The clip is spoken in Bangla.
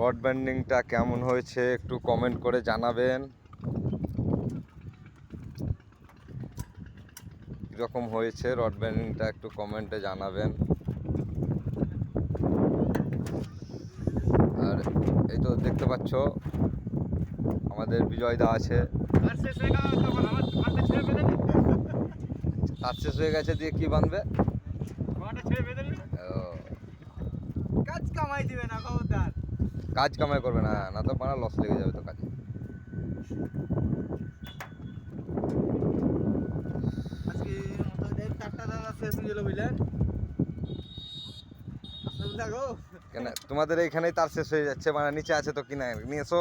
রড ব্যান্ডিংটা কেমন হয়েছে একটু কমেন্ট করে জানাবেন। কীরকম হয়েছে রড ব্যান্ডিংটা একটু কমেন্টে জানাবেন। আর এই তো দেখতে পাচ্ছ আমাদের বিজয়দা আছে। কাজ শেষ হয়ে গেছে, দিয়ে কি বাঁধবে? কাজ কামাই দিবে না, খবরদার। কাজ কামাই করবে না, না তো পারা লস লেগে যাবে তো কাজে। আজকে চারটা দানা শেষ হয়ে গেল, বুঝলেন? কেন তোমাদের এইখানেই তার শেষ হয়ে যাচ্ছে? মানে নিচে আছে তো কিনা নিয়ে এসো।